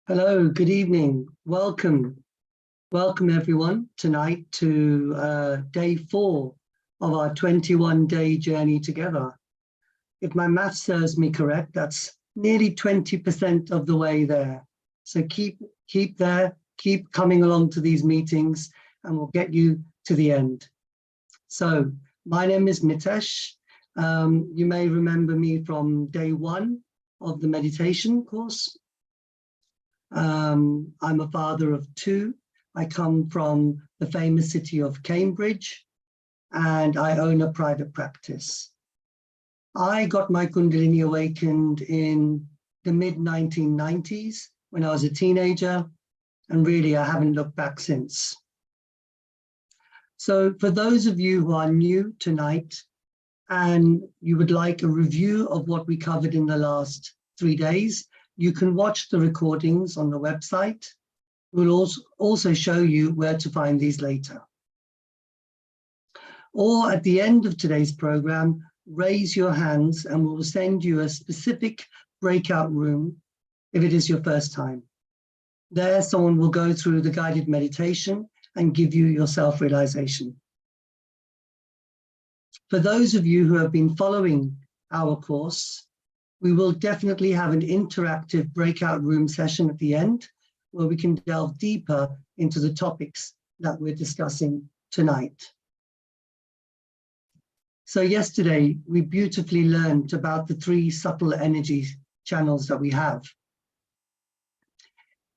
Hello, good evening. Welcome everyone tonight to day 4 of our 21-day journey together. If my math serves me correct, that's nearly 20% of the way there. So keep there, keep coming along to these meetings, and we'll get you to the end. So my name is Mitesh. You may remember me from day 1 of the meditation course. I'm a father of 2. I come from the famous city of Cambridge, and I own a private practice. I got my Kundalini awakened in the mid-1990s when I was a teenager, and really I haven't looked back since. So for those of you who are new tonight and you would like a review of what we covered in the last 3 days, you can watch the recordings on the website. We'll also show you where to find these later. Or at the end of today's program, raise your hands and we'll send you a specific breakout room if it is your first time. There, someone will go through the guided meditation and give you your self-realization. For those of you who have been following our course, we will definitely have an interactive breakout room session at the end where we can delve deeper into the topics that we're discussing tonight. So yesterday, we beautifully learned about the 3 subtle energy channels that we have.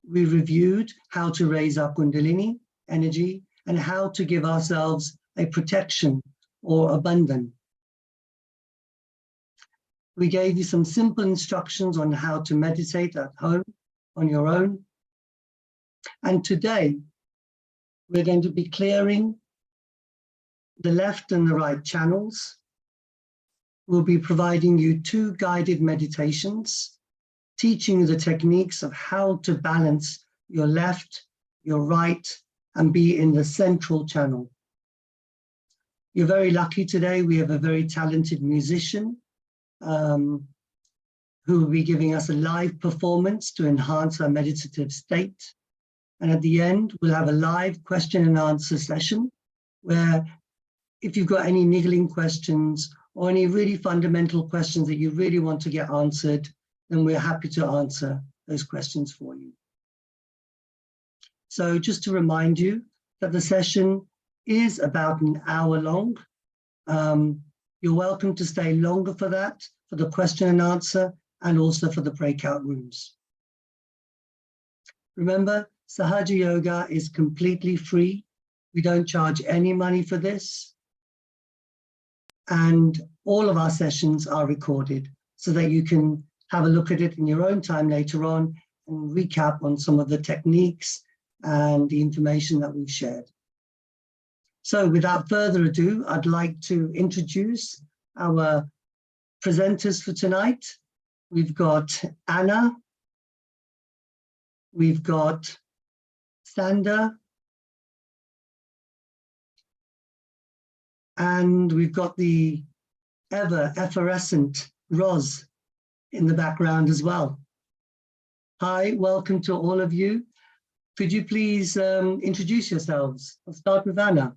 We reviewed how to raise our Kundalini energy and how to give ourselves a protection or abundance. We gave you some simple instructions on how to meditate at home on your own. And today, we're going to be clearing the left and the right channels. We'll be providing you 2 guided meditations, teaching you the techniques of how to balance your left, your right, and be in the central channel. You're very lucky today. We have a very talented musician who will be giving us a live performance to enhance our meditative state. And at the end, we'll have a live question and answer session where if you've got any niggling questions or any really fundamental questions that you really want to get answered, then we're happy to answer those questions for you. So just to remind you that the session is about an hour long. You're welcome to stay longer for that, for the question and answer, and also for the breakout rooms. Remember, Sahaja Yoga is completely free. We don't charge any money for this. And all of our sessions are recorded so that you can have a look at it in your own time later on and recap on some of the techniques and the information that we've shared. So without further ado, I'd like to introduce our presenters for tonight. We've got Anna, we've got Sander, and we've got the ever effervescent Roz in the background as well. Hi, welcome to all of you. Could you please introduce yourselves? I'll start with Anna.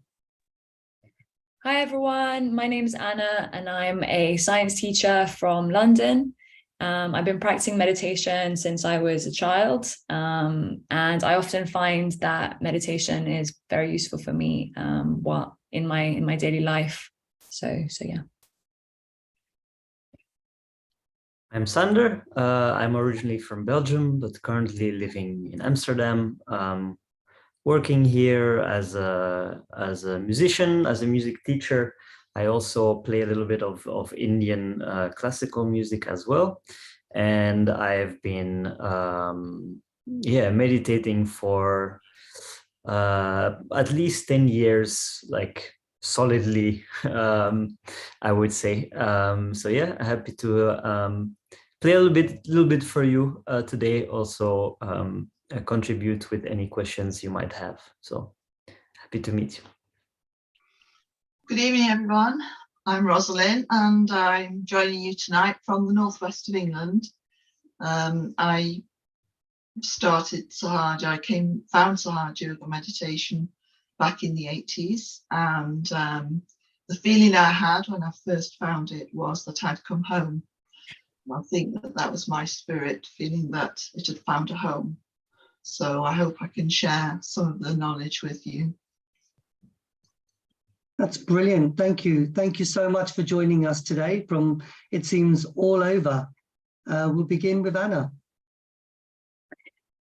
Hi everyone, my name is Anna and I'm a science teacher from London. I've been practicing meditation since I was a child, and I often find that meditation is very useful for me in my daily life. So yeah. I'm Sander. I'm originally from Belgium, but currently living in Amsterdam. Working here as a musician, as a music teacher. I also play a little bit of Indian classical music as well. And I've been meditating for at least 10 years, like solidly, I would say. So yeah, happy to play a little bit for you today. Also contribute with any questions you might have. So happy to meet you. Good evening, everyone. I'm Rosalind, and I'm joining you tonight from the northwest of England. I started Sahaja, I found Sahaja Yoga meditation back in the 80s, and the feeling I had when I first found it was that I'd come home. And I think that that was my spirit, feeling that it had found a home. So I hope I can share some of the knowledge with you. That's brilliant. Thank you. Thank you so much for joining us today from, it seems, all over. We'll begin with Anna.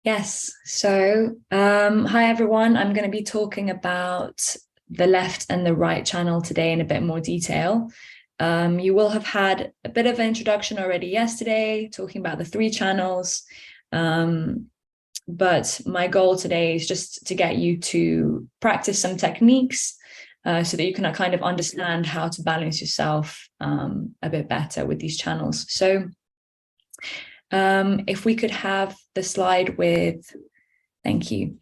Yes. So, hi, everyone. I'm going to be talking about the left and the right channel today in a bit more detail. You will have had a bit of an introduction already yesterday, talking about the 3 channels. But my goal today is just to get you to practice some techniques so that you can kind of understand how to balance yourself a bit better with these channels. So if we could have the slide with, thank you.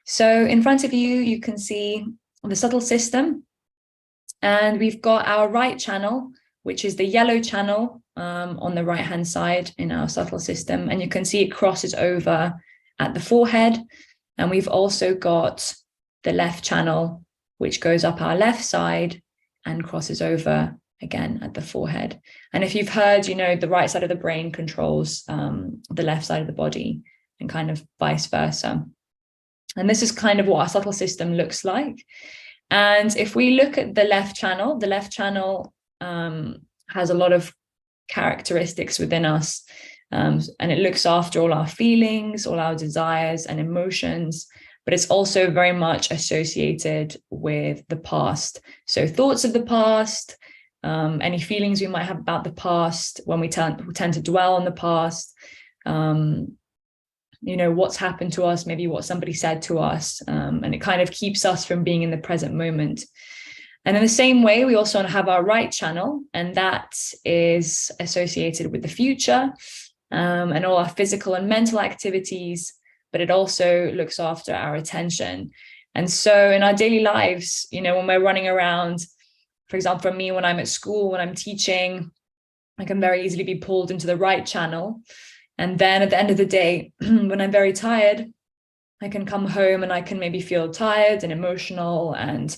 So in front of you, you can see the subtle system, and we've got our right channel, which is the yellow channel on the right-hand side in our subtle system. And you can see it crosses over at the forehead. And we've also got the left channel, which goes up our left side and crosses over again at the forehead. And if you've heard, you know, the right side of the brain controls the left side of the body, and kind of vice versa. And this is kind of what our subtle system looks like. And if we look at the left channel has a lot of characteristics within us. And it looks after all our feelings, all our desires and emotions, but it's also very much associated with the past. So thoughts of the past, any feelings we might have about the past, when we tend to dwell on the past, you know, what's happened to us, maybe what somebody said to us, and it kind of keeps us from being in the present moment. And in the same way, we also have our right channel, and that is associated with the future and all our physical and mental activities, but it also looks after our attention. And so in our daily lives, you know, when we're running around, for example, for me, when I'm at school, when I'm teaching, I can very easily be pulled into the right channel. And then at the end of the day, when I'm very tired, I can come home and I can maybe feel tired and emotional and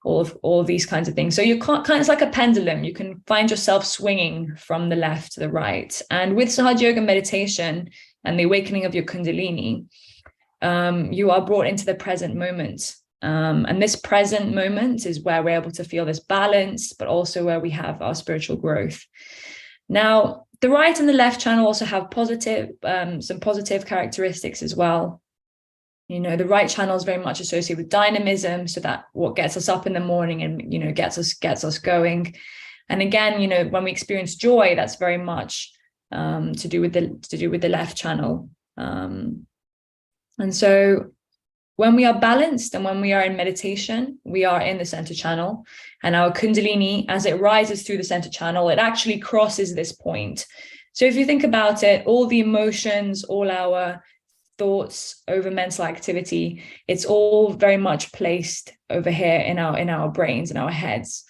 all of these kinds of things. So you can't, kind of, it's like a pendulum. You can find yourself swinging from the left to the right. And with Sahaja Yoga meditation and the awakening of your Kundalini, you are brought into the present moment. And this present moment is where we're able to feel this balance, but also where we have our spiritual growth. Now, the right and the left channel also have some positive characteristics as well. You know, the right channel is very much associated with dynamism, so that what gets us up in the morning and, you know, gets us going. And again, you know, when we experience joy, that's very much to do with the left channel. And so when we are balanced and when we are in meditation, we are in the center channel, and our Kundalini, as it rises through the center channel, it actually crosses this point. So if you think about it, all the emotions, all our thoughts over mental activity, it's all very much placed over here in our brains, in our heads.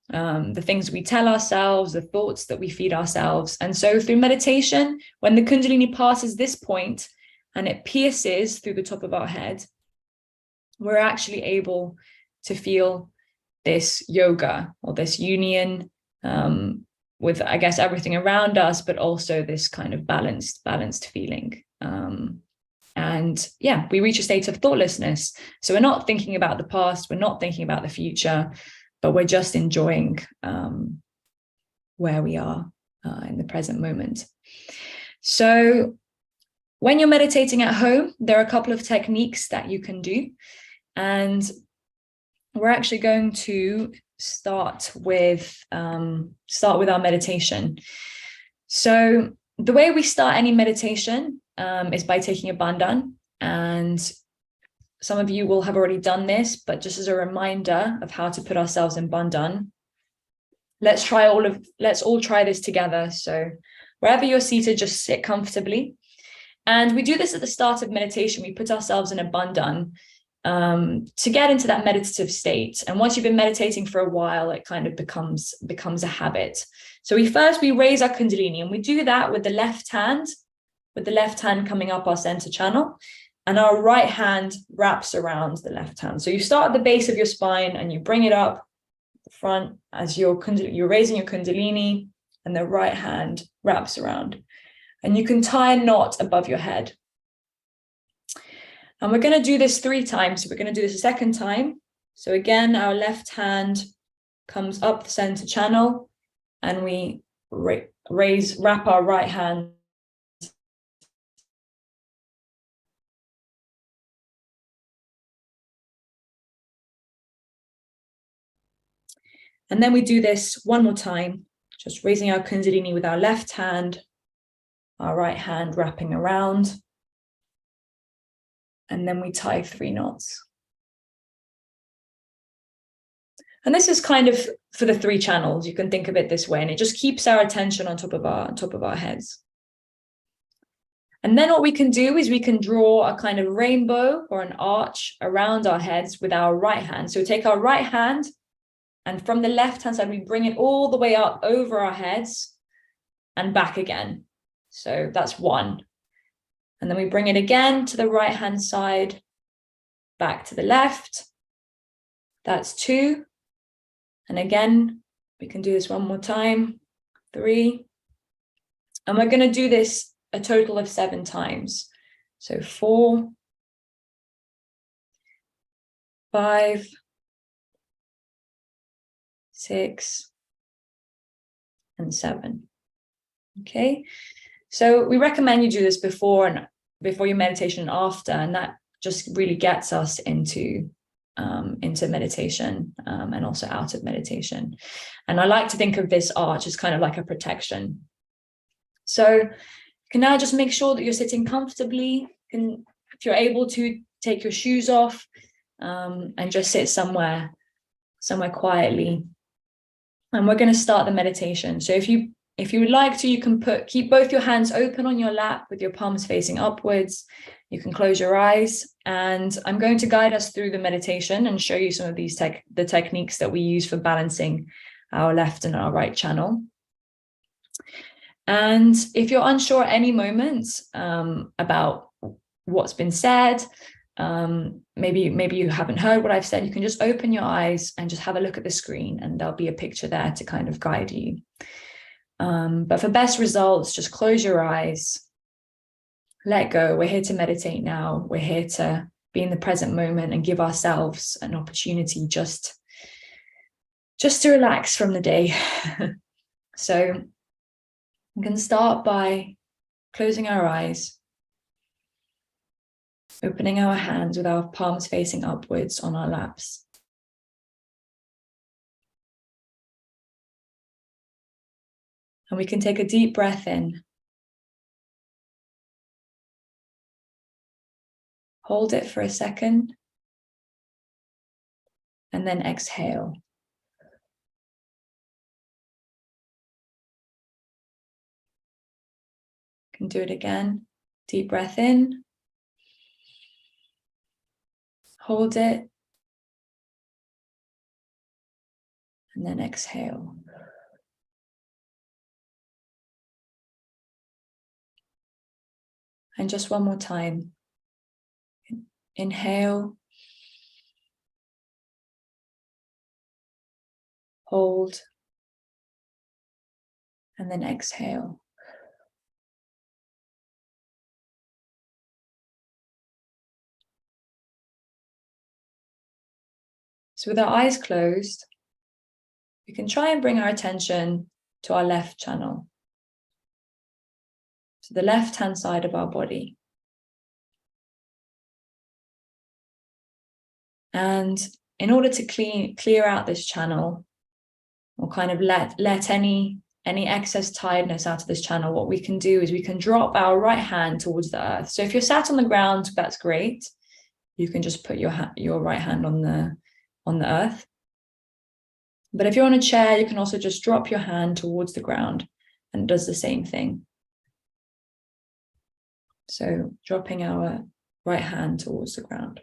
The things we tell ourselves, the thoughts that we feed ourselves. And so through meditation, when the Kundalini passes this point and it pierces through the top of our head, we're actually able to feel this yoga, or this union with, I guess, everything around us, but also this kind of balanced feeling. And yeah, we reach a state of thoughtlessness. So we're not thinking about the past, we're not thinking about the future, but we're just enjoying where we are in the present moment. So when you're meditating at home, there are a couple of techniques that you can do. And we're actually going to start with our meditation. So the way we start any meditation is by taking a bandhan. And some of you will have already done this, but just as a reminder of how to put ourselves in bandhan, let's all try this together. So wherever you're seated, just sit comfortably. And we do this at the start of meditation. We put ourselves in a bandhan to get into that meditative state. And once you've been meditating for a while, it kind of becomes a habit. So we raise our Kundalini, and we do that with the left hand with the left hand coming up our center channel, and our right hand wraps around the left hand. So you start at the base of your spine and you bring it up the front as you're raising your Kundalini, and the right hand wraps around. And you can tie a knot above your head. And we're going to do this 3 times. So we're going to do this a second time. So again, our left hand comes up the center channel, and we wrap our right hand and then we do this one more time, just raising our Kundalini with our left hand, our right hand wrapping around, and then we tie 3 knots. And this is kind of for the 3 channels. You can think of it this way, and it just keeps our attention on top of our heads. And then what we can do is we can draw a kind of rainbow or an arch around our heads with our right hand. So we take our right hand, and from the left hand side, we bring it all the way up over our heads and back again. So that's 1. And then we bring it again to the right hand side, back to the left. That's 2. And again, we can do this one more time, 3. And we're going to do this a total of 7 times. So 4, 5, 6, and 7. Okay, so we recommend you do this before your meditation and after, and that just really gets us into meditation and also out of meditation. And I like to think of this arch as kind of like a protection. So you can now just make sure that you're sitting comfortably. If you're able to, take your shoes off and just sit somewhere quietly. And we're going to start the meditation. So if you would like to, you can keep both your hands open on your lap with your palms facing upwards. You can close your eyes, and I'm going to guide us through the meditation and show you some of these the techniques that we use for balancing our left and our right channel. And if you're unsure at any moment about what's been said, maybe you haven't heard what I've said, you can just open your eyes and just have a look at the screen, and there'll be a picture there to kind of guide you. But for best results, just close your eyes, let go. We're here to meditate now. We're here to be in the present moment and give ourselves an opportunity just to relax from the day. So we can start by closing our eyes, opening our hands with our palms facing upwards on our laps. And we can take a deep breath in. Hold it for a second. And then exhale. Can do it again. Deep breath in. Hold it. And then exhale. And just one more time. Inhale. Hold. And then exhale. So with our eyes closed, we can try and bring our attention to our left channel, to the left-hand side of our body. And in order to clear out this channel, or kind of let any excess tiredness out of this channel, what we can do is we can drop our right hand towards the earth. So if you're sat on the ground, that's great. You can just put your right hand on the earth. But if you're on a chair, you can also just drop your hand towards the ground, and it does the same thing. So dropping our right hand towards the ground.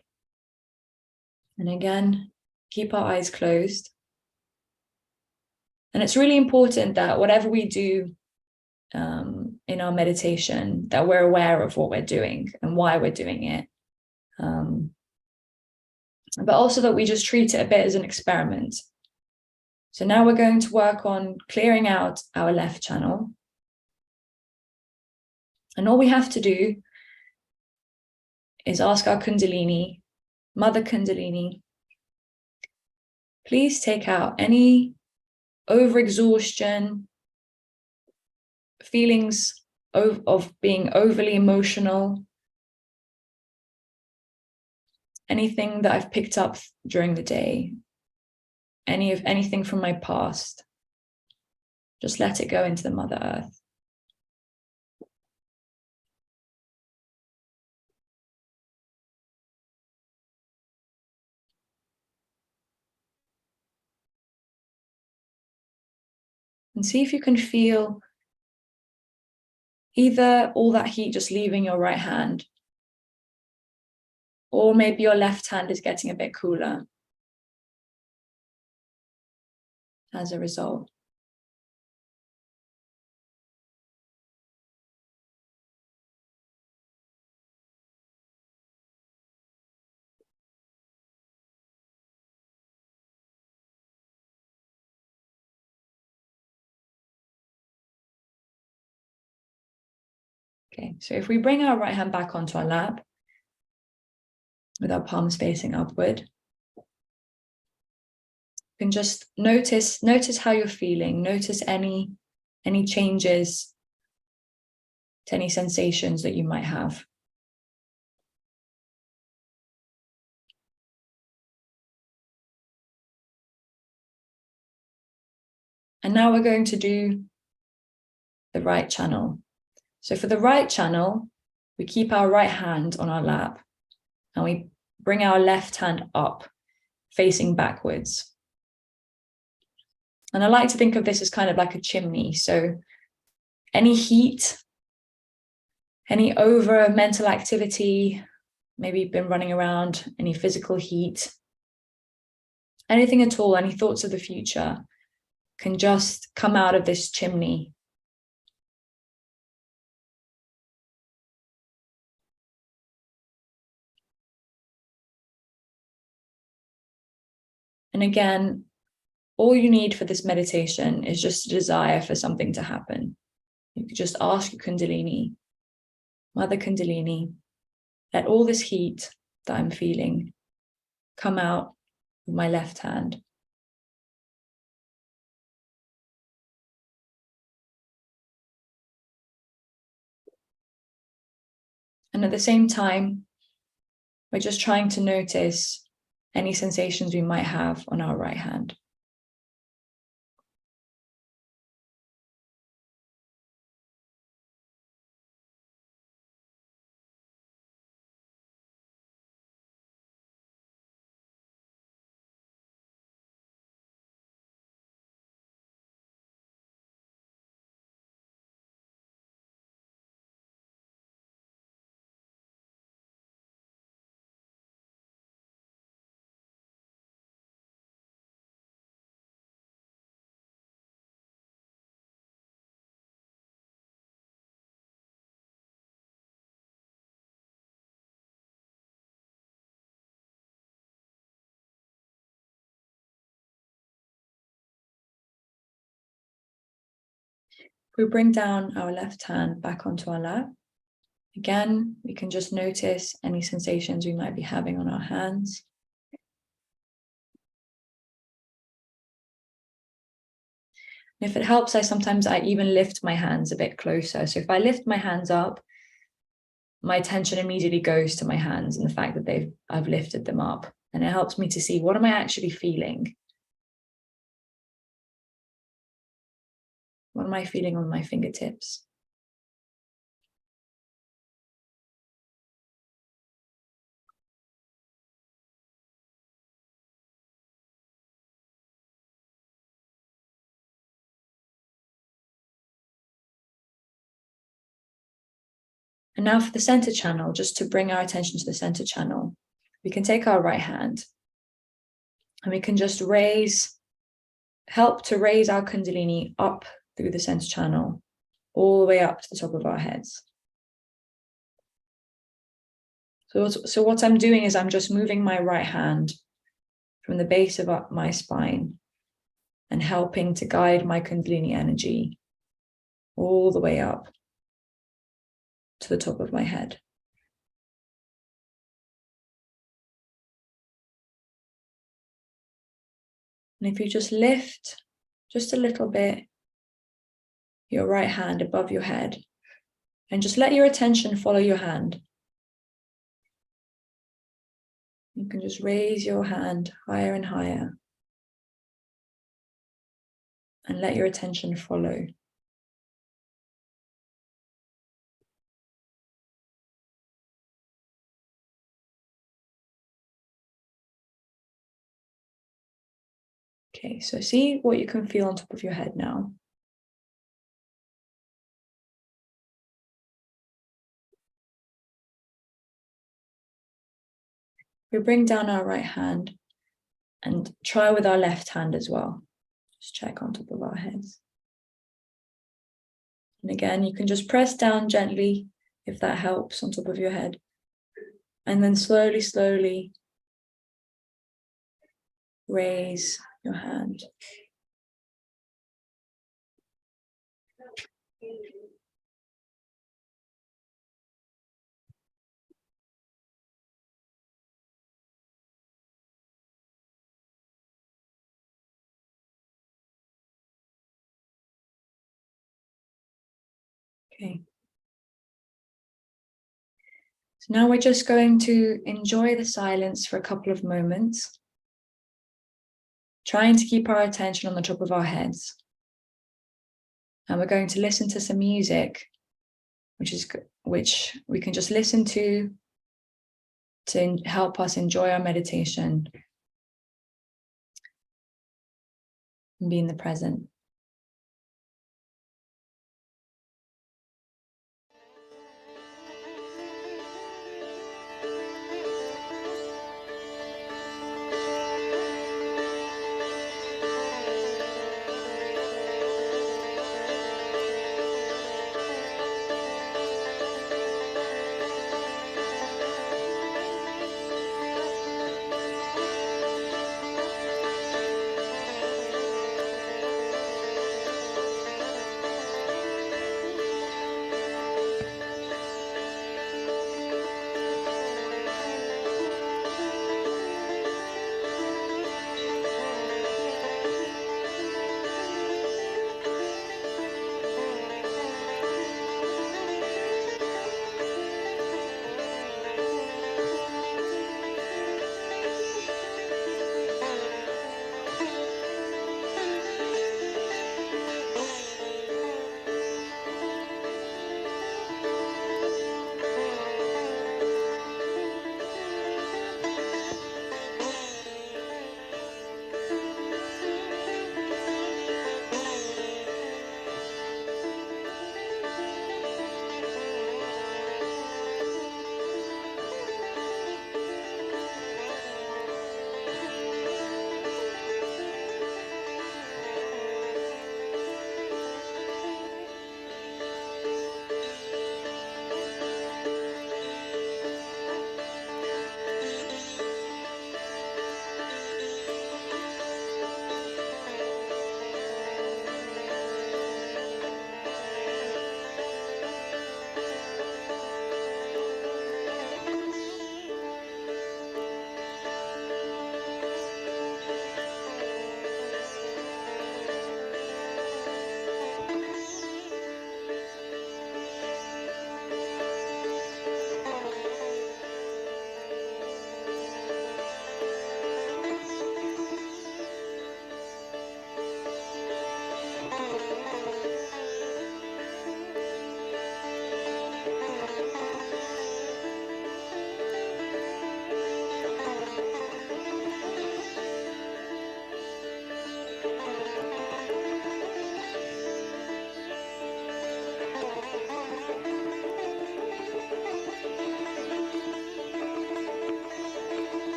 And again, keep our eyes closed. And it's really important that whatever we do in our meditation, that we're aware of what we're doing and why we're doing it. But also that we just treat it a bit as an experiment. So now we're going to work on clearing out our left channel. And all we have to do is ask our Kundalini, Mother Kundalini, please take out any overexhaustion, feelings of being overly emotional, anything that I've picked up during the day, anything from my past. Just let it go into the Mother Earth. And see if you can feel either all that heat just leaving your right hand, or maybe your left hand is getting a bit cooler as a result. Okay, so if we bring our right hand back onto our lap with our palms facing upward, you can just notice how you're feeling, notice any changes to any sensations that you might have. And now we're going to do the right channel. So for the right channel, we keep our right hand on our lap and we bring our left hand up, facing backwards. And I like to think of this as kind of like a chimney. So any heat, any over mental activity, maybe you've been running around, any physical heat, anything at all, any thoughts of the future can just come out of this chimney. And again, all you need for this meditation is just a desire for something to happen. You could just ask your Kundalini, Mother Kundalini, let all this heat that I'm feeling come out with my left hand. And at the same time, we're just trying to notice any sensations we might have on our right hand. We bring down our left hand back onto our lap. Again, we can just notice any sensations we might be having on our hands. And if it helps, I even lift my hands a bit closer. So if I lift my hands up, my attention immediately goes to my hands and the fact that I've lifted them up. And it helps me to see, what am I actually feeling? What am I feeling on my fingertips? And now for the center channel, just to bring our attention to the center channel, we can take our right hand and we can just help to raise our Kundalini up through the center channel, all the way up to the top of our heads. So what I'm doing is I'm just moving my right hand from the base of up my spine and helping to guide my Kundalini energy all the way up to the top of my head. And if you just lift just a little bit your right hand above your head and just let your attention follow your hand. You can just raise your hand higher and higher and let your attention follow. Okay, so see what you can feel on top of your head now. We bring down our right hand and try with our left hand as well. Just check on top of our heads. And again, you can just press down gently if that helps on top of your head. And then slowly, slowly raise your hand. Okay. So now we're just going to enjoy the silence for a couple of moments, trying to keep our attention on the top of our heads. And we're going to listen to some music, which we can just listen to help us enjoy our meditation and be in the present.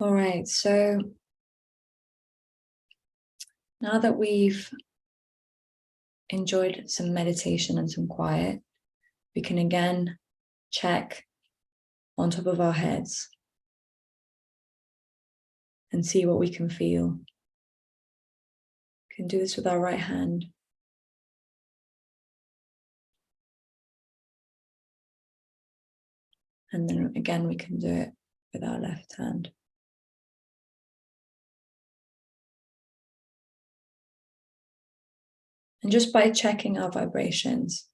All right, so now that we've enjoyed some meditation and some quiet, we can again check on top of our heads and see what we can feel. We can do this with our right hand. And then again, we can do it with our left hand. And just by checking our vibrations,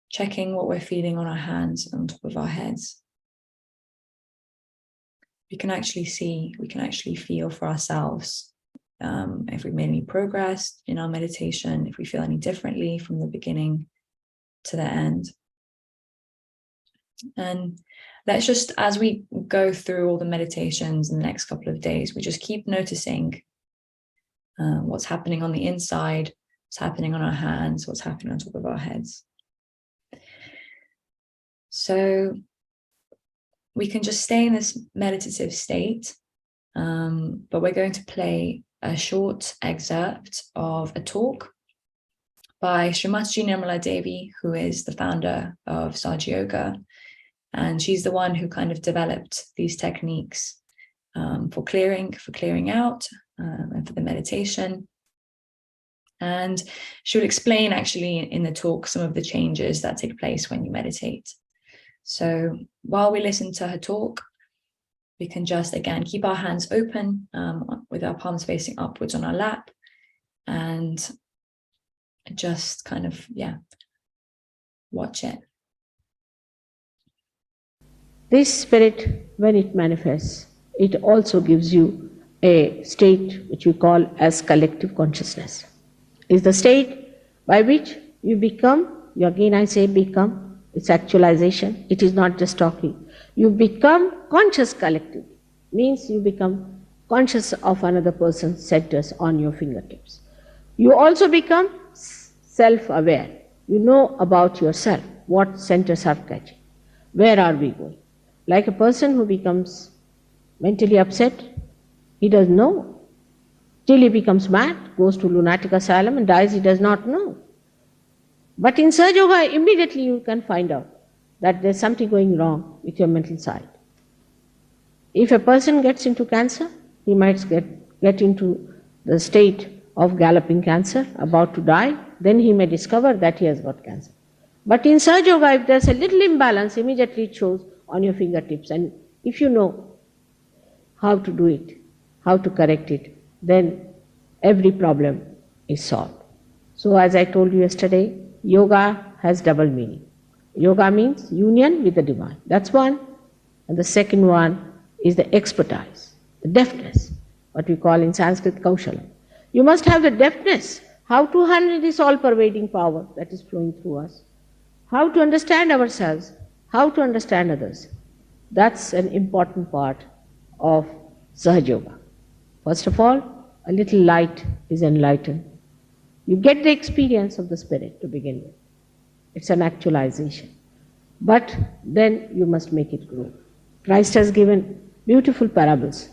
checking what we're feeling on our hands and on top of our heads, we can actually see, we can actually feel for ourselves if we've made any progress in our meditation, if we feel any differently from the beginning to the end. And let's just, as we go through all the meditations in the next couple of days, we just keep noticing what's happening on the inside, what's happening on our hands, what's happening on top of our heads. So we can just stay in this meditative state, but we're going to play a short excerpt of a talk by Shri Mataji Nirmala Devi, who is the founder of Sahaja Yoga. And she's the one who kind of developed these techniques for clearing out and for the meditation. And she'll explain actually in the talk some of the changes that take place when you meditate. So while we listen to her talk, we can just, again, keep our hands open with our palms facing upwards on our lap and just kind of, watch it. This spirit, when it manifests, it also gives you a state which we call as collective consciousness. It's the state by which you become, again I say become, it's actualization, it is not just talking. You become conscious collectively, means you become conscious of another person's centers on your fingertips. You also become self-aware. You know about yourself, what centers are catching, where are we going. Like a person who becomes mentally upset, he doesn't know. Till he becomes mad, goes to lunatic asylum and dies, he does not know. But in Sahaja Yoga, immediately you can find out that there's something going wrong with your mental side. If a person gets into cancer, he might get into the state of galloping cancer, about to die, then he may discover that he has got cancer. But in Sahaja Yoga, if there's a little imbalance, immediately it shows on your fingertips. And if you know how to do it, how to correct it, then every problem is solved. So as I told you yesterday, yoga has double meaning. Yoga means union with the divine. That's one. And the second one is the expertise, the deftness, what we call in Sanskrit kaushala. You must have the deftness, how to handle this all-pervading power that is flowing through us, how to understand ourselves, how to understand others. That's an important part of Sahaja Yoga. First of all, a little light is enlightened. You get the experience of the spirit to begin with. It's an actualization. But then you must make it grow. Christ has given beautiful parables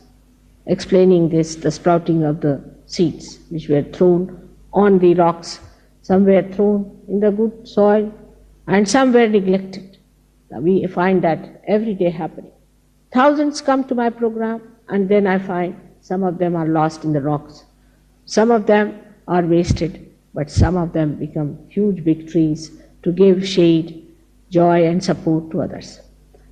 explaining this, the sprouting of the seeds which were thrown on the rocks. Some were thrown in the good soil and some were neglected. We find that every day happening. Thousands come to my program and then I find some of them are lost in the rocks. Some of them are wasted, but some of them become huge big trees to give shade, joy and support to others.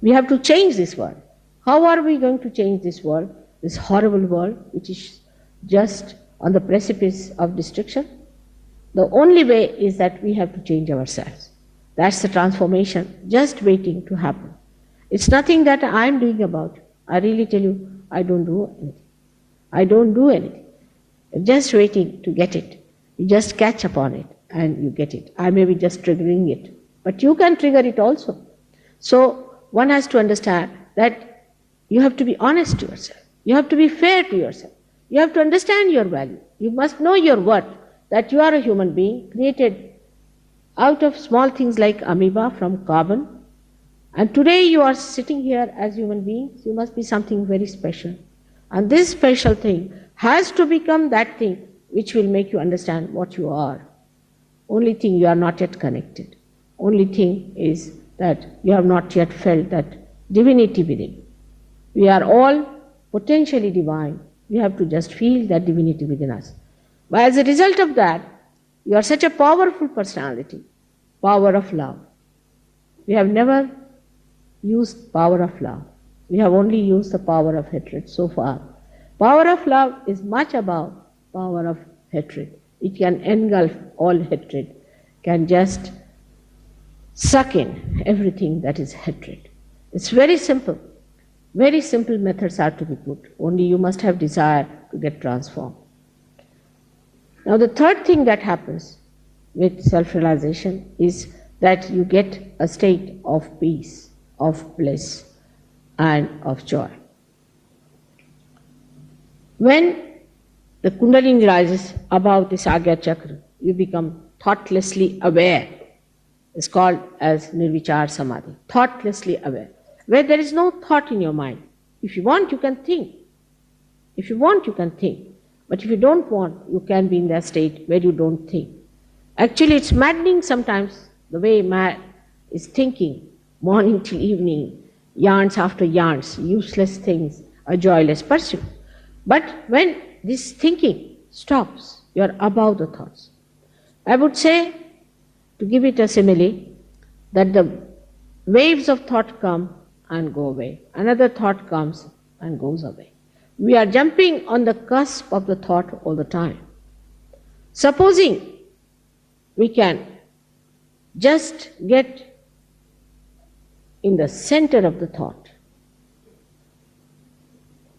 We have to change this world. How are we going to change this world, this horrible world which is just on the precipice of destruction? The only way is that we have to change ourselves. That's the transformation just waiting to happen. It's nothing that I'm doing about it. I really tell you, I don't do anything. I don't do anything. I'm just waiting to get it. You just catch upon it and you get it. I may be just triggering it, but you can trigger it also. So one has to understand that you have to be honest to yourself. You have to be fair to yourself. You have to understand your value. You must know your worth, that you are a human being created out of small things like amoeba from carbon, And today you are sitting here as human beings, you must be something very special. And this special thing has to become that thing which will make you understand what you are. Only thing, you are not yet connected. Only thing is that you have not yet felt that divinity within. We are all potentially divine. We have to just feel that divinity within us. But as a result of that, you are such a powerful personality, power of love. We have never used power of love. We have only used the power of hatred so far. Power of love is much above power of hatred. It can engulf all hatred, can just suck in everything that is hatred. It's very simple. Very simple methods are to be put. Only you must have desire to get transformed. Now the third thing that happens with self-realization is that you get a state of peace, of bliss, and of joy. When the Kundalini rises above the Sahaja Chakra, you become thoughtlessly aware. It's called as Nirvichar Samadhi, thoughtlessly aware, where there is no thought in your mind. If you want, you can think. If you want, you can think. But if you don't want, you can be in that state where you don't think. Actually, it's maddening sometimes the way man is thinking, morning till evening, yarns after yarns, useless things, a joyless pursuit. But when this thinking stops, you are above the thoughts. I would say, to give it a simile, that the waves of thought come and go away. Another thought comes and goes away. We are jumping on the cusp of the thought all the time. Supposing we can just get in the center of the thought,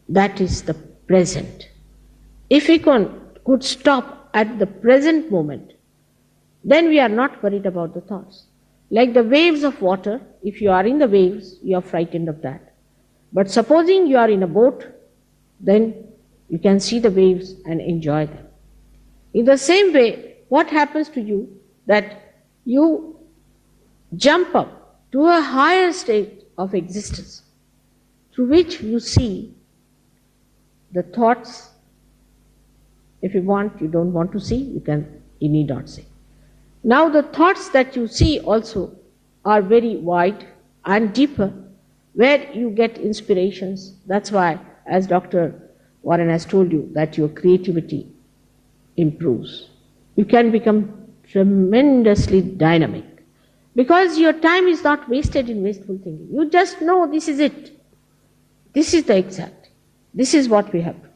that is the present. If we could stop at the present moment, then we are not worried about the thoughts. Like the waves of water, if you are in the waves, you are frightened of that. But supposing you are in a boat, then you can see the waves and enjoy them. In the same way, what happens to you that you jump up to a higher state of existence through which you see the thoughts. If you want, you don't want to see, you need not see. Now the thoughts that you see also are very wide and deeper, where you get inspirations. That's why, as Dr. Warren has told you, that your creativity improves. You can become tremendously dynamic because your time is not wasted in wasteful thinking. You just know this is it. This is the exact. This is what we have to do.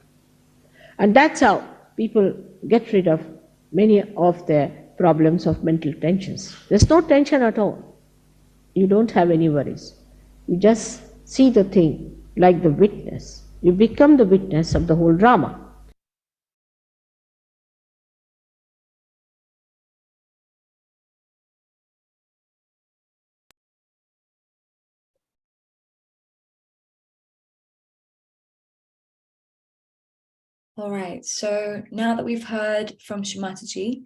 And that's how people get rid of many of their problems of mental tensions. There's no tension at all. You don't have any worries. You just see the thing like the witness. You become the witness of the whole drama. All right, so now that we've heard from Shri Mataji,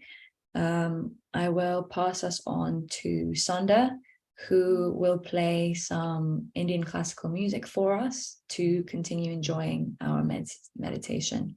I will pass us on to Sunda, who will play some Indian classical music for us to continue enjoying our meditation.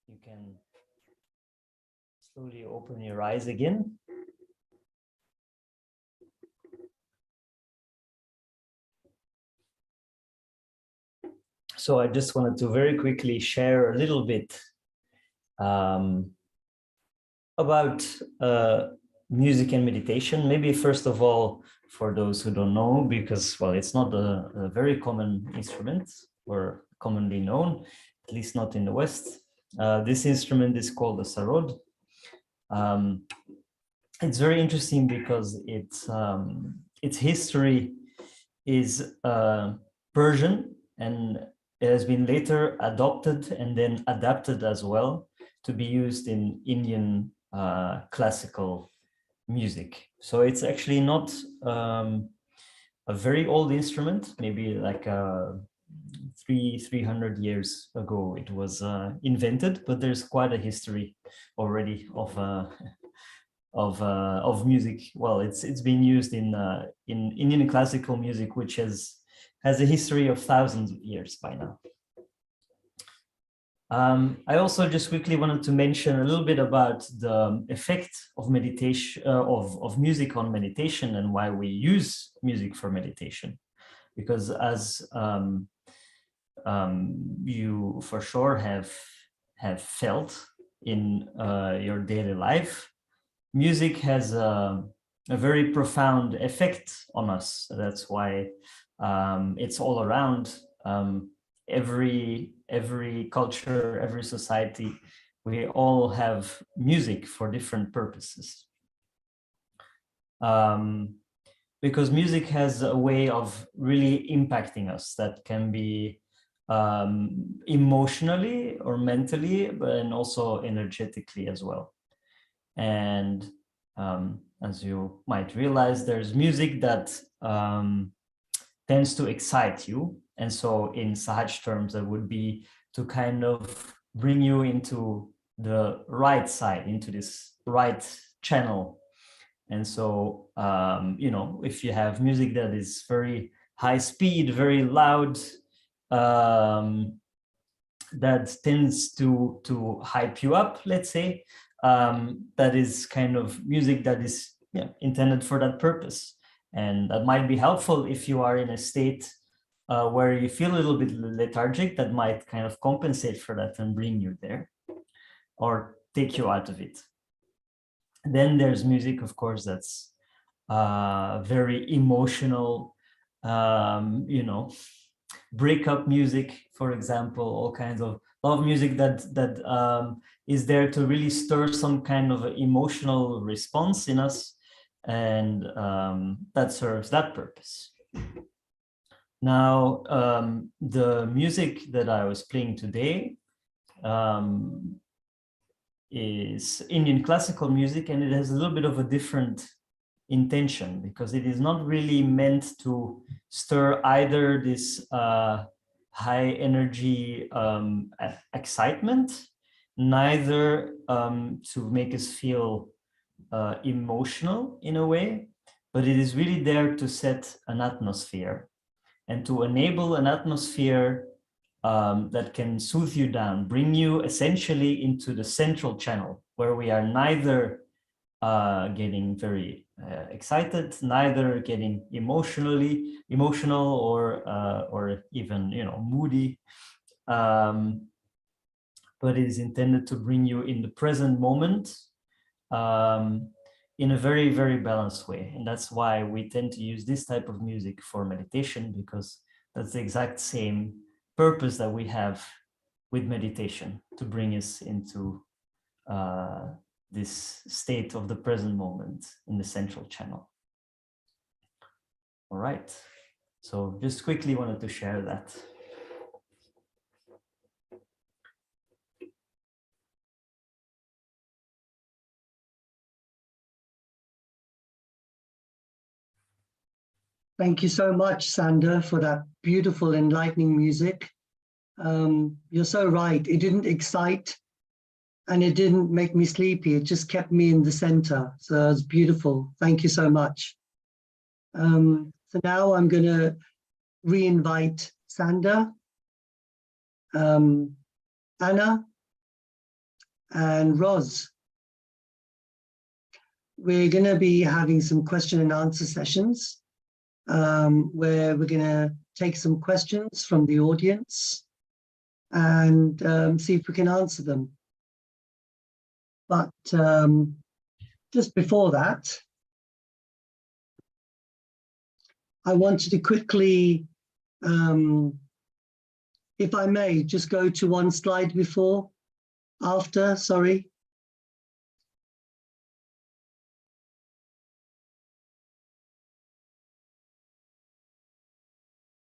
You can slowly open your eyes again. So I just wanted to very quickly share a little bit about music and meditation. Maybe first of all, for those who don't know, because, well, it's not a very common instrument or commonly known, at least not in the West. This instrument is called the sarod. It's very interesting because its history is Persian, and it has been later adopted and then adapted as well to be used in Indian classical music. So it's actually not a very old instrument, maybe like 300 years ago it was invented, but there's quite a history already of music. Well, it's been used in Indian classical music, which has a history of thousands of years by now. I also just quickly wanted to mention a little bit about the effect of meditation, of music on meditation, and why we use music for meditation. Because as you for sure have felt in your daily life, music has a very profound effect on us. That's why it's all around. Every culture, every society, we all have music for different purposes. Because music has a way of really impacting us that can be emotionally or mentally, and also energetically as well. And as you might realize, there's music that tends to excite you. And so in Sahaj terms, that would be to kind of bring you into the right side, into this right channel. And so, you know, if you have music that is very high speed, very loud, that tends to hype you up, let's say, that is kind of music that is intended for that purpose. And that might be helpful if you are in a state where you feel a little bit lethargic. That might kind of compensate for that and bring you there or take you out of it. Then there's music, of course, that's very emotional, you know, breakup music, for example, all kinds of love music that is there to really stir some kind of emotional response in us, and that serves that purpose. Now, the music that I was playing today is Indian classical music, and it has a little bit of a different intention, because it is not really meant to stir either this high energy excitement, neither to make us feel emotional in a way, but it is really there to set an atmosphere and to enable an atmosphere that can soothe you down, bring you essentially into the central channel, where we are neither getting very excited, neither getting emotional or even, you know, moody, but it is intended to bring you in the present moment in a very, very balanced way. And that's why we tend to use this type of music for meditation, because that's the exact same purpose that we have with meditation, to bring us into this state of the present moment in the central channel. All right, so just quickly wanted to share that. Thank you so much, Sander, for that beautiful, enlightening music. You're so right. It didn't excite and it didn't make me sleepy. It just kept me in the center. So it's beautiful. Thank you so much. So now I'm going to re-invite Sander, Anna, and Roz. We're going to be having some question and answer sessions where we're going to take some questions from the audience and see if we can answer them. But just before that, I wanted to quickly, if I may, just go to one slide after, sorry.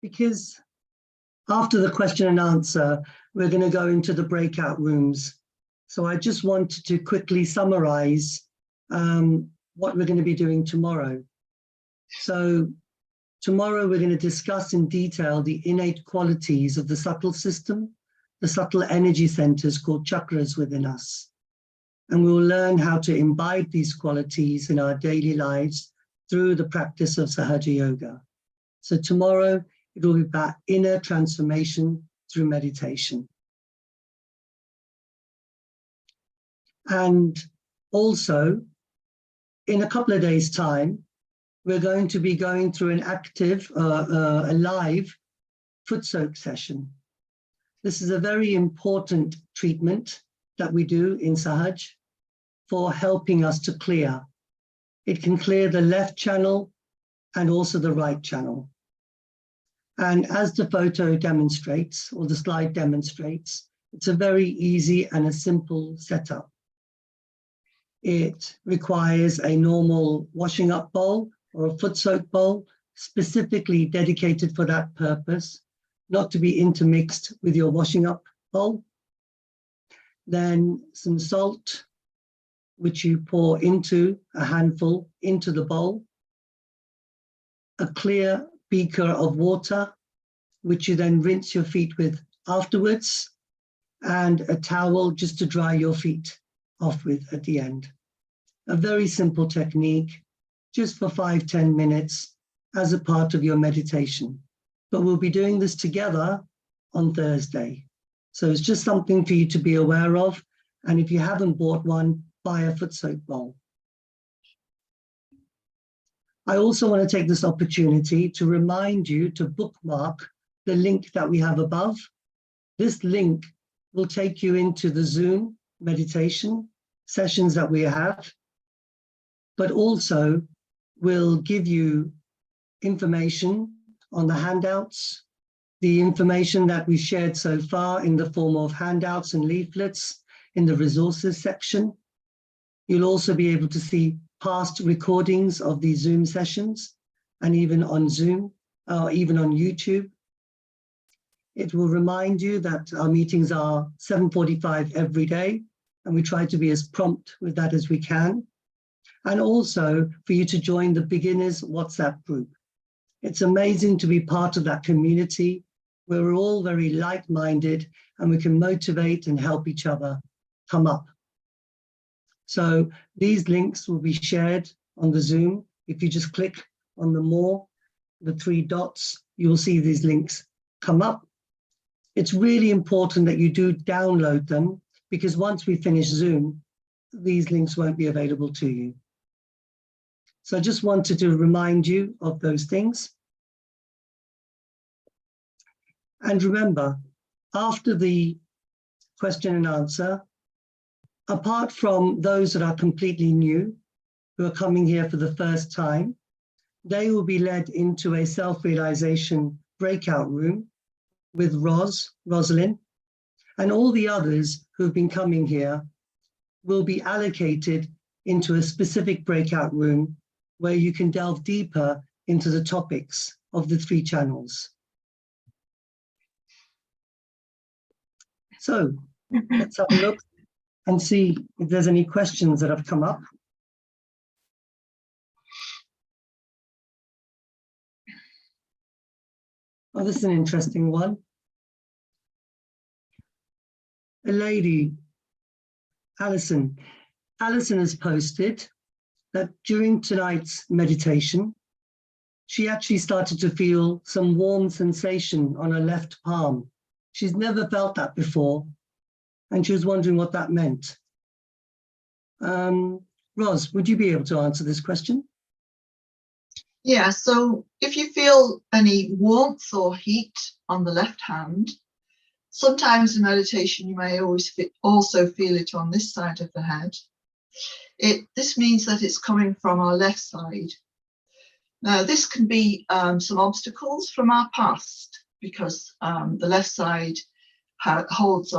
Because after the question and answer, we're going to go into the breakout rooms. So I just wanted to quickly summarize what we're going to be doing tomorrow. So tomorrow we're going to discuss in detail the innate qualities of the subtle system, the subtle energy centers called chakras within us. And we'll learn how to imbibe these qualities in our daily lives through the practice of Sahaja Yoga. So tomorrow it will be about inner transformation through meditation. And also, in a couple of days' time, we're going to be going through an active, a live foot soak session. This is a very important treatment that we do in Sahaj for helping us to clear. It can clear the left channel and also the right channel. And as the photo demonstrates, or the slide demonstrates, it's a very easy and a simple setup. It requires a normal washing up bowl or a foot soak bowl, specifically dedicated for that purpose, not to be intermixed with your washing up bowl. Then some salt, which you pour into a handful into the bowl. A clear beaker of water, which you then rinse your feet with afterwards, and a towel just to dry your feet off with at the end. A very simple technique, just for 5-10 minutes as a part of your meditation. But we'll be doing this together on Thursday. So it's just something for you to be aware of. And if you haven't bought one, buy a foot soak bowl. I also want to take this opportunity to remind you to bookmark the link that we have above. This link will take you into the Zoom meditation sessions that we have, but also will give you information on the handouts, the information that we shared so far in the form of handouts and leaflets in the resources section. You'll also be able to see past recordings of these Zoom sessions, and even on Zoom, or even on YouTube. It will remind you that our meetings are 7:45 every day, and we try to be as prompt with that as we can. And also for you to join the beginners WhatsApp group. It's amazing to be part of that community where we're all very like-minded and we can motivate and help each other come up. So these links will be shared on the Zoom. If you just click on the more, the 3 dots, you'll see these links come up. It's really important that you do download them, because once we finish Zoom, these links won't be available to you. So I just wanted to remind you of those things. And remember, after the question and answer, apart from those that are completely new, who are coming here for the first time, they will be led into a self-realization breakout room with Rosalind, and all the others who have been coming here will be allocated into a specific breakout room where you can delve deeper into the topics of the 3 channels. So let's have a look and see if there's any questions that have come up. Oh, this is an interesting one. A lady, Alison has posted that during tonight's meditation, she actually started to feel some warm sensation on her left palm. She's never felt that before, and she was wondering what that meant. Ros, would you be able to answer this question? Yeah, so if you feel any warmth or heat on the left hand, sometimes in meditation you may also feel it on this side of the head. This means that it's coming from our left side. Now, this can be some obstacles from our past, because the left side holds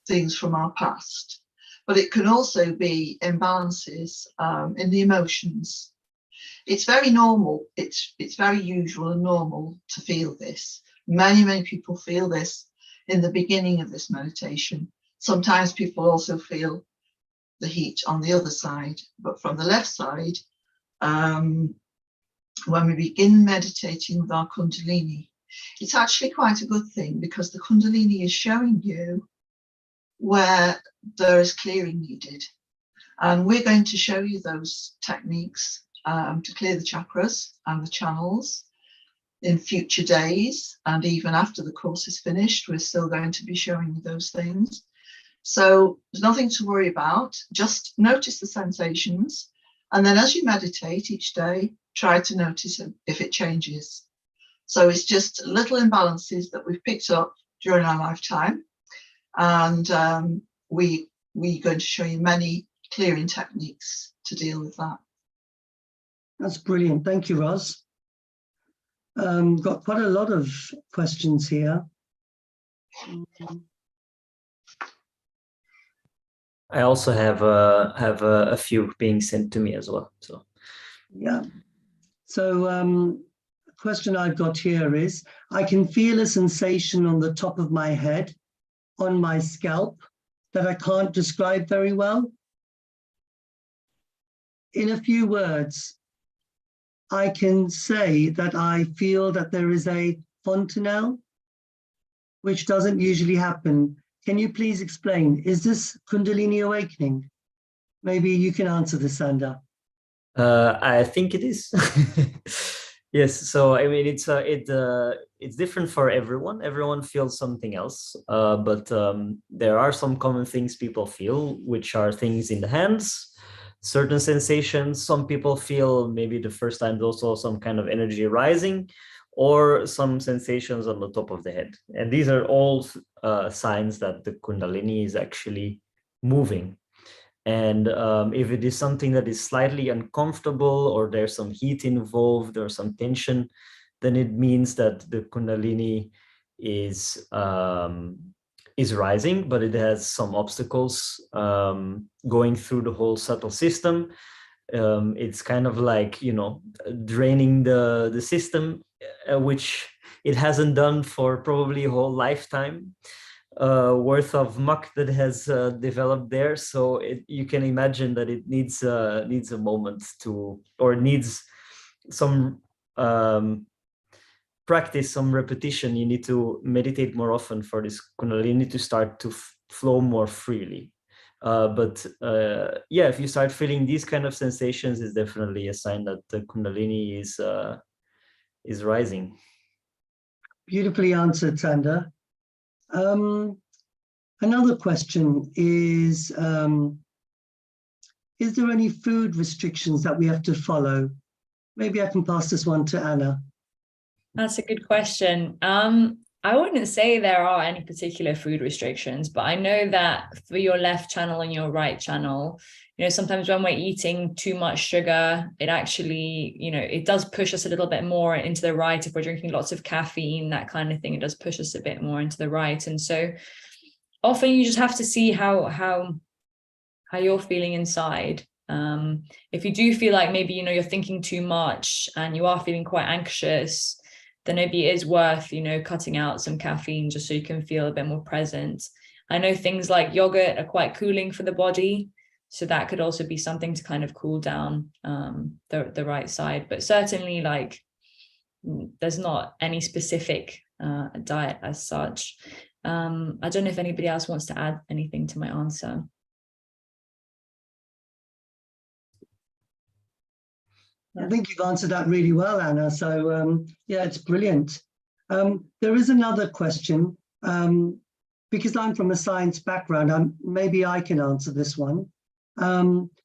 things from our past. But it can also be imbalances in the emotions. It's very normal. It's very usual and normal to feel this. Many people feel this in the beginning of this meditation. Sometimes people also feel the heat on the other side, but from the left side, when we begin meditating with our Kundalini, it's actually quite a good thing, because the Kundalini is showing you where there is clearing needed. And we're going to show you those techniques to clear the chakras and the channels in future days. And even after the course is finished, we're still going to be showing you those things. So there's nothing to worry about. Just notice the sensations. And then as you meditate each day, try to notice if it changes. So it's just little imbalances that we've picked up during our lifetime. And we're going to show you many clearing techniques to deal with that. That's brilliant. Thank you, Ros. Got quite a lot of questions here. I also have a few being sent to me as well. So yeah. So a question I've got here is, I can feel a sensation on the top of my head, on my scalp, that I can't describe very well. In a few words, I can say that I feel that there is a fontanelle, which doesn't usually happen. Can you please explain? Is this Kundalini awakening? Maybe you can answer this, Sandra. I think it is. Yes, so I mean it's different for everyone. Everyone feels something else, but there are some common things people feel, which are things in the hands, certain sensations. Some people feel maybe the first time also some kind of energy rising, or some sensations on the top of the head. And these are all signs that the Kundalini is actually moving. And if it is something that is slightly uncomfortable, or there's some heat involved or some tension, then it means that the Kundalini is rising, but it has some obstacles going through the whole subtle system. It's kind of like, you know, draining the system, which it hasn't done for probably a whole lifetime worth of muck that has developed there. So you can imagine that it needs a moment to, or needs some practice, some repetition. You need to meditate more often for this Kundalini to start to flow more freely. But yeah, if you start feeling these kind of sensations, it's definitely a sign that the Kundalini is rising. Beautifully answered, Sander. Another question is there any food restrictions that we have to follow? Maybe I can pass this one to Anna. That's a good question. I wouldn't say there are any particular food restrictions, but I know that for your left channel and your right channel, you know, sometimes when we're eating too much sugar, it actually, you know, it does push us a little bit more into the right. If we're drinking lots of caffeine, that kind of thing, it does push us a bit more into the right. And so often you just have to see how you're feeling inside. If you do feel like maybe, you know, you're thinking too much and you are feeling quite anxious, then maybe it is worth, you know, cutting out some caffeine just so you can feel a bit more present. I know things like yogurt are quite cooling for the body, so that could also be something to kind of cool down the right side. But certainly, like, there's not any specific diet as such. I don't know if anybody else wants to add anything to my answer. I think you've answered that really well, Anna. So yeah, it's brilliant. There is another question, because I'm from a science background, maybe I can answer this one.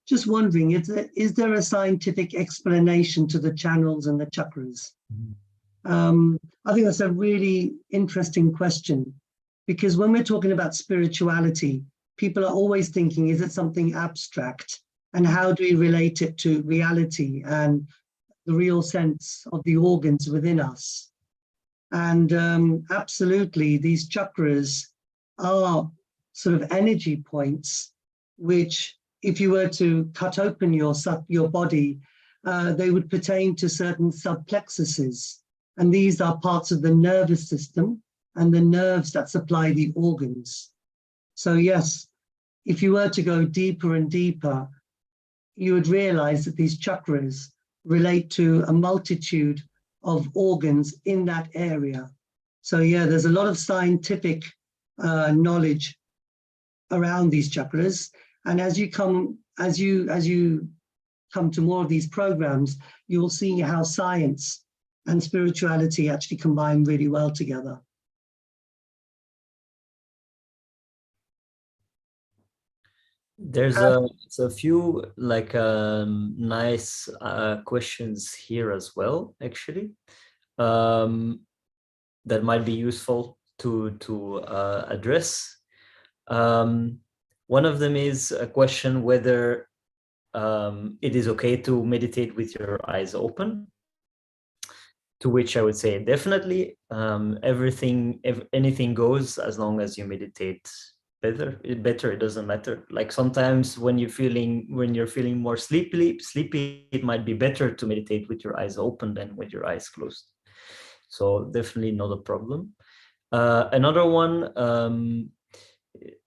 Just wondering, is there a scientific explanation to the channels and the chakras? I think that's a really interesting question, because when we're talking about spirituality, people are always thinking, is it something abstract? And how do we relate it to reality and the real sense of the organs within us? And absolutely, these chakras are sort of energy points, which if you were to cut open your body, they would pertain to certain subplexuses. And these are parts of the nervous system and the nerves that supply the organs. So yes, if you were to go deeper and deeper, you would realize that these chakras relate to a multitude of organs in that area. So yeah, there's a lot of scientific knowledge around these chakras. And as you come to more of these programs, you'll see how science and spirituality actually combine really well together. There's a few like nice questions here as well, actually, that might be useful to address. One of them is a question whether it is okay to meditate with your eyes open. To which I would say definitely, anything goes as long as you meditate better. It doesn't matter. Like sometimes when you're feeling more sleepy, it might be better to meditate with your eyes open than with your eyes closed. So definitely not a problem. Another one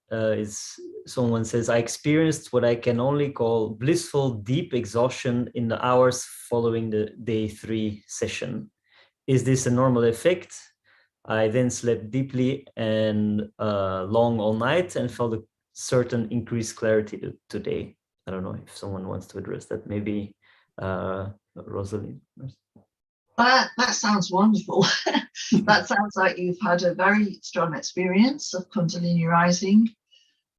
is someone says, I experienced what I can only call blissful deep exhaustion in the hours following the day 3 session. Is this a normal effect? I then slept deeply and long all night and felt a certain increased clarity today. I don't know if someone wants to address that. Maybe Rosalind. That sounds wonderful. That sounds like you've had a very strong experience of Kundalini rising.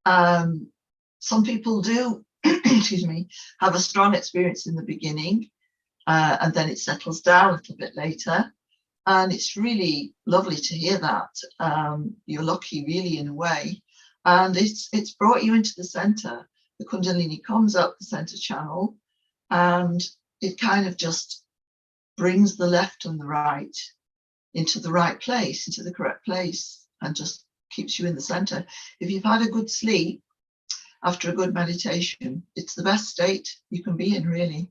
Some people do, excuse me, have a strong experience in the beginning, and then it settles down a little bit later. And it's really lovely to hear that. You're lucky, really, in a way. And it's brought you into the center. The Kundalini comes up the center channel, and it kind of just brings the left and the right into the right place, into the correct place, and just keeps you in the center. If you've had a good sleep after a good meditation, it's the best state you can be in, really.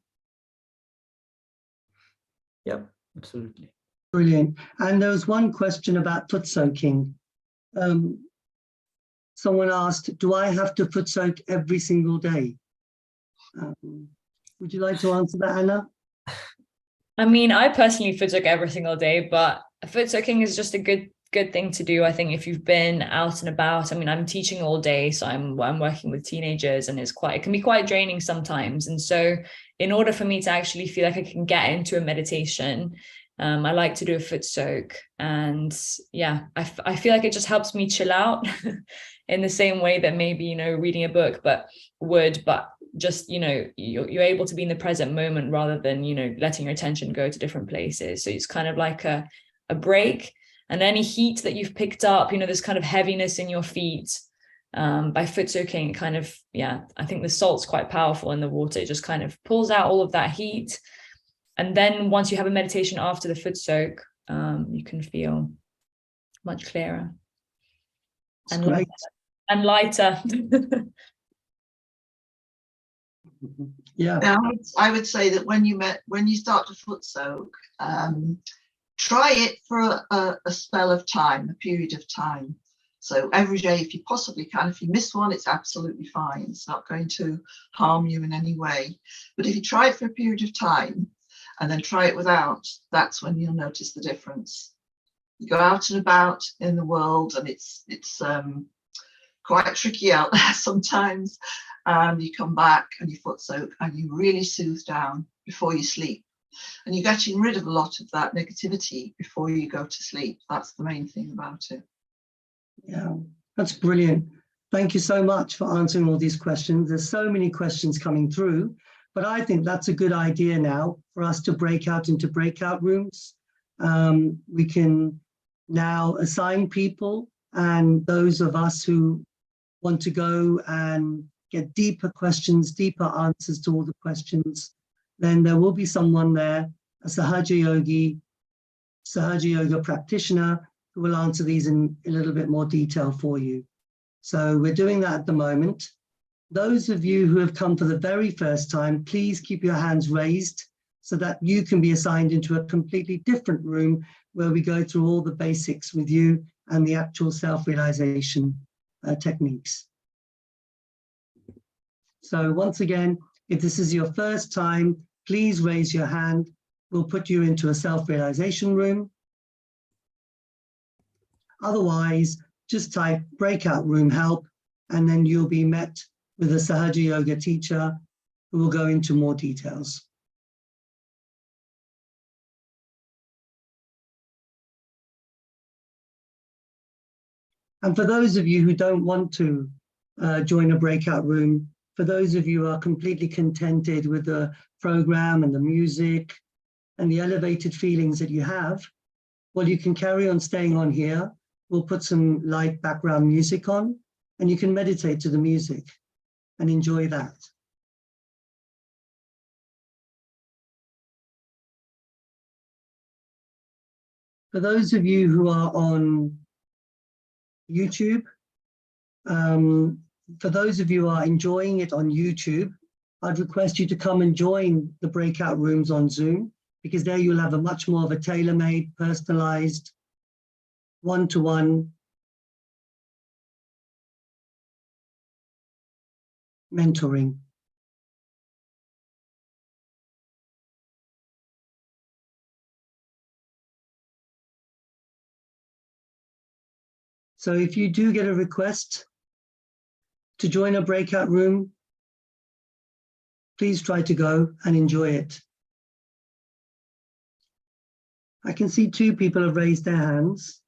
Yep, absolutely. Brilliant. And there was one question about foot soaking. Someone asked, do I have to foot soak every single day? Would you like to answer that, Anna? I mean, I personally foot soak every single day, but foot soaking is just a good thing to do. I think if you've been out and about, I mean, I'm teaching all day, so I'm working with teenagers, and it can be quite draining sometimes. And so in order for me to actually feel like I can get into a meditation, I like to do a foot soak. And yeah, I feel like it just helps me chill out in the same way that maybe, you know, reading a book but just, you know, you're able to be in the present moment rather than, you know, letting your attention go to different places. So it's kind of like a break. And any heat that you've picked up, you know, this kind of heaviness in your feet, by foot soaking, kind of, yeah, I think the salt's quite powerful in the water. It just kind of pulls out all of that heat. And then once you have a meditation after the foot soak, you can feel much clearer and lighter. Yeah. I would say that when you start to foot soak, try it for a spell of time, a period of time. So every day, if you possibly can. If you miss one, it's absolutely fine. It's not going to harm you in any way. But if you try it for a period of time and then try it without, that's when you'll notice the difference. You go out and about in the world, and it's quite tricky out there sometimes. You come back and you foot soak and you really soothe down before you sleep. And you're getting rid of a lot of that negativity before you go to sleep. That's the main thing about it. Yeah, that's brilliant. Thank you so much for answering all these questions. There's so many questions coming through, but I think that's a good idea now for us to break out into breakout rooms. We can now assign people, and those of us who want to go and get deeper questions, deeper answers to all the questions, then there will be someone there, a Sahaja Yoga practitioner, who will answer these in a little bit more detail for you. So we're doing that at the moment. Those of you who have come for the very first time, please keep your hands raised so that you can be assigned into a completely different room where we go through all the basics with you and the actual self-realization techniques. So once again, if this is your first time, please raise your hand. We'll put you into a self-realization room. Otherwise, just type breakout room help, and then you'll be met with a Sahaja Yoga teacher who will go into more details. And for those of you who don't want to join a breakout room, for those of you who are completely contented with the program and the music and the elevated feelings that you have, well, you can carry on staying on here. We'll put some light background music on, and you can meditate to the music and enjoy that. For those of you who are on YouTube, for those of you who are enjoying it on YouTube, I'd request you to come and join the breakout rooms on Zoom, because there you'll have a much more of a tailor-made, personalized, one-to-one mentoring. So if you do get a request to join a breakout room, please try to go and enjoy it. I can see two people have raised their hands.